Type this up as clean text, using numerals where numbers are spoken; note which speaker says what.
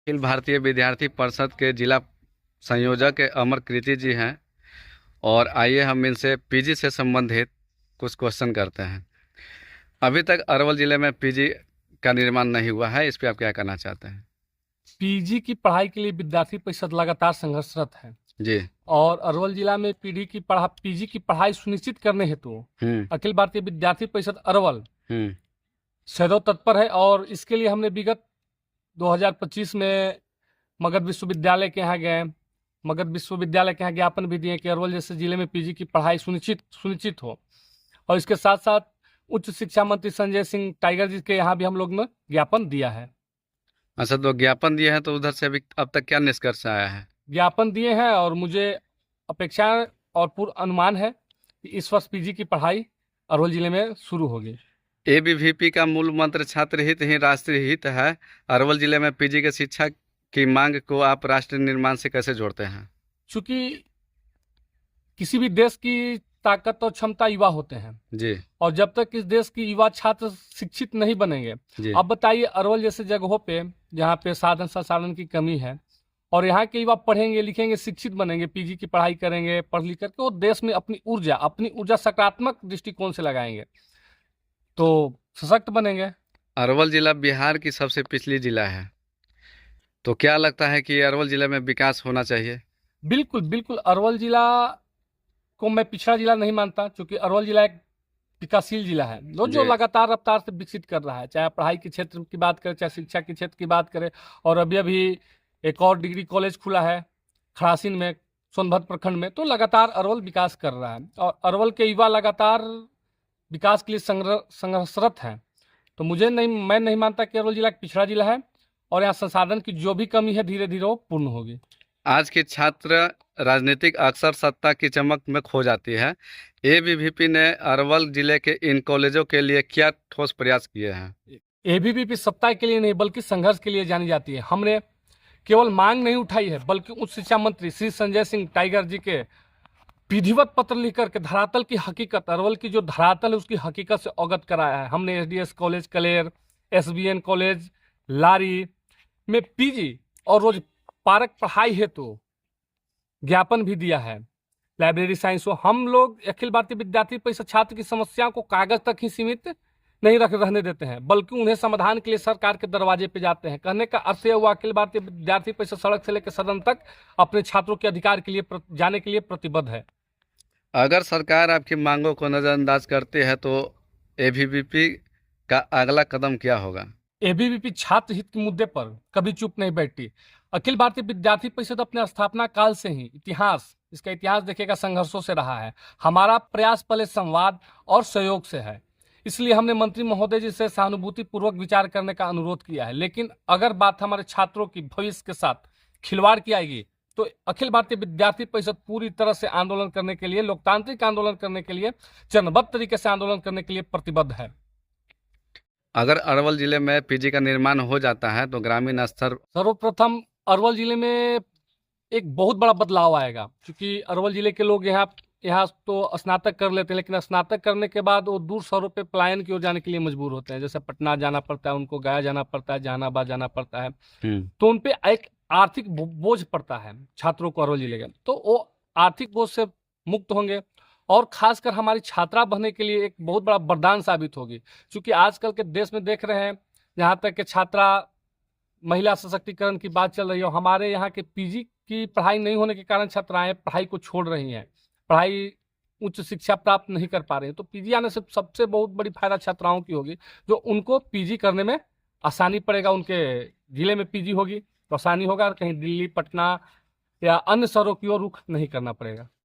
Speaker 1: अखिल भारतीय विद्यार्थी परिषद के जिला संयोजक अमर कृति जी हैं। और आइए हम इनसे पीजी से संबंधित कुछ क्वेश्चन करते हैं। अभी तक अरवल ज़िले में पीजी का निर्माण नहीं हुआ है, इस पे आप क्या कहना चाहते हैं?
Speaker 2: पीजी की पढ़ाई के लिए विद्यार्थी परिषद लगातार संघर्षरत है
Speaker 1: जी।
Speaker 2: और अरवल जिला में पीजी की पढ़ाई सुनिश्चित करने हेतु अखिल भारतीय विद्यार्थी परिषद अरवल सदैव तत्पर है। और इसके लिए हमने विगत 2025 में मगध विश्वविद्यालय के यहाँ गए। मगध विश्वविद्यालय के यहाँ ज्ञापन भी दिए कि अरवल जैसे जिले में पीजी की पढ़ाई सुनिश्चित हो। और इसके साथ साथ उच्च शिक्षा मंत्री संजय सिंह टाइगर जी के यहाँ भी हम लोग ने ज्ञापन दिया है।
Speaker 1: अच्छा, तो ज्ञापन दिए हैं तो उधर से अभी अब तक क्या निष्कर्ष आया है?
Speaker 2: ज्ञापन दिए हैं और मुझे अपेक्षा और पूर्ण अनुमान है कि इस वर्ष पीजी की पढ़ाई अरवल जिले में शुरू होगी।
Speaker 1: एबीवीपी का मूल मंत्र छात्र हित ही राष्ट्रीय हित है। अरवल जिले में पीजी की शिक्षा की मांग को आप राष्ट्र निर्माण से कैसे जोड़ते हैं?
Speaker 2: चूंकि किसी भी देश की ताकत और क्षमता युवा होते हैं
Speaker 1: जी।
Speaker 2: और जब तक इस देश की युवा छात्र शिक्षित नहीं बनेंगे, अब बताइए अरवल जैसे जगहों पे जहाँ पे साधन संसाधन की कमी है और यहाँ के युवा पढ़ेंगे लिखेंगे शिक्षित बनेंगे, पीजी की पढ़ाई करेंगे, पढ़ लिख करके वो देश में अपनी ऊर्जा सकारात्मक दृष्टिकोण से लगाएंगे तो सशक्त बनेंगे।
Speaker 1: अरवल जिला बिहार की सबसे पिछली जिला है, तो क्या लगता है कि अरवल जिले में विकास होना चाहिए?
Speaker 2: बिल्कुल बिल्कुल, अरवल जिला को मैं पिछड़ा जिला नहीं मानता, क्योंकि अरवल जिला एक विकासशील जिला है जो लगातार रफ्तार से विकसित कर रहा है। चाहे पढ़ाई के क्षेत्र की बात करें, चाहे शिक्षा के क्षेत्र की बात करें। और अभी अभी एक और डिग्री कॉलेज खुला है खड़ासिन में, सोनभद्र प्रखंड में। तो लगातार अरवल विकास कर रहा है और अरवल के युवा लगातार विकास के लिए संघर्षरत हैं। तो मैं नहीं मानता कि अरवल जिला एक पिछड़ा जिला है और यहाँ संसाधन की जो भी कमी है धीरे धीरे वो पूर्ण होगी।
Speaker 1: आज के छात्र राजनीतिक अक्सर सत्ता की चमक में खो जाती है। एबीवीपी ने अरवल जिले के इन कॉलेजों के लिए क्या ठोस प्रयास किए हैं?
Speaker 2: एबीवीपी सत्ता के लिए नहीं बल्कि संघर्ष के लिए जानी जाती है। हमने केवल मांग नहीं उठाई है बल्कि उच्च शिक्षा मंत्री श्री संजय सिंह टाइगर जी के विधिवत पत्र लिख करके धरातल की हकीकत, अरवल की जो धरातल है उसकी हकीकत से अवगत कराया है। हमने एसडीएस कॉलेज कलेर, एसबीएन कॉलेज लारी में पीजी और रोज पारक पढ़ाई हेतु ज्ञापन भी दिया है। लाइब्रेरी साइंस हो, हम लोग अखिल भारतीय विद्यार्थी परिषद छात्र की समस्याओं को कागज तक ही सीमित नहीं रहने देते हैं बल्कि उन्हें समाधान के लिए सरकार के दरवाजे पे जाते हैं। कहने का अर्थ यह हुआ अखिल भारतीय विद्यार्थी परिषद सड़क से लेकर सदन तक अपने छात्रों के अधिकार के लिए जाने के लिए प्रतिबद्ध है।
Speaker 1: अगर सरकार आपकी मांगों को नजरअंदाज करती है तो एबीवीपी का अगला कदम क्या होगा?
Speaker 2: एबीवीपी छात्र हित के मुद्दे पर कभी चुप नहीं बैठती। अखिल भारतीय विद्यार्थी परिषद अपने स्थापना काल से ही इसका इतिहास देखिएगा संघर्षों से रहा है। हमारा प्रयास पहले संवाद और सहयोग से है, इसलिए हमने मंत्री महोदय जी से सहानुभूति पूर्वक विचार करने का अनुरोध किया है। लेकिन अगर बात हमारे छात्रों की भविष्य के साथ खिलवाड़ की आएगी तो अखिल भारतीय विद्यार्थी परिषद पूरी तरह से आंदोलन करने के लिए, लोकतांत्रिक आंदोलन करने के लिए, चरणबद्ध तरीके से आंदोलन करने के लिए प्रतिबद्ध है।
Speaker 1: अगर अरवल जिले में पीजी का निर्माण हो जाता है तो ग्रामीण स्तर
Speaker 2: सर्वप्रथम अरवल जिले में एक बहुत बड़ा बदलाव आएगा, क्योंकि अरवल जिले के लोग यहाँ तो स्नातक कर लेते हैं, लेकिन स्नातक करने के बाद वो दूर शहरों पे पलायन की ओर जाने के लिए मजबूर होते हैं। जैसे पटना जाना पड़ता है, उनको गया जाना पड़ता है, जहानाबाद जाना पड़ता है। तो उन पे एक आर्थिक बोझ पड़ता है छात्रों को अरवल जिले का। तो वो आर्थिक बोझ से मुक्त होंगे और खासकर हमारी छात्रा बनने के लिए एक बहुत बड़ा वरदान साबित होगी। क्योंकि आजकल के देश में देख रहे हैं, जहाँ तक कि छात्रा महिला सशक्तिकरण की बात चल रही है, हमारे यहाँ के पीजी की पढ़ाई नहीं होने के कारण छात्राएं पढ़ाई को छोड़ रही हैं, पढ़ाई उच्च शिक्षा प्राप्त नहीं कर पा रही हैं। तो पीजी आने से सबसे बहुत बड़ी फायदा छात्राओं की होगी, जो उनको पीजी करने में आसानी पड़ेगा। उनके जिले में पीजी होगी तो आसानी होगा, कहीं दिल्ली, पटना या अन्य शहरों की ओर रुख नहीं करना पड़ेगा।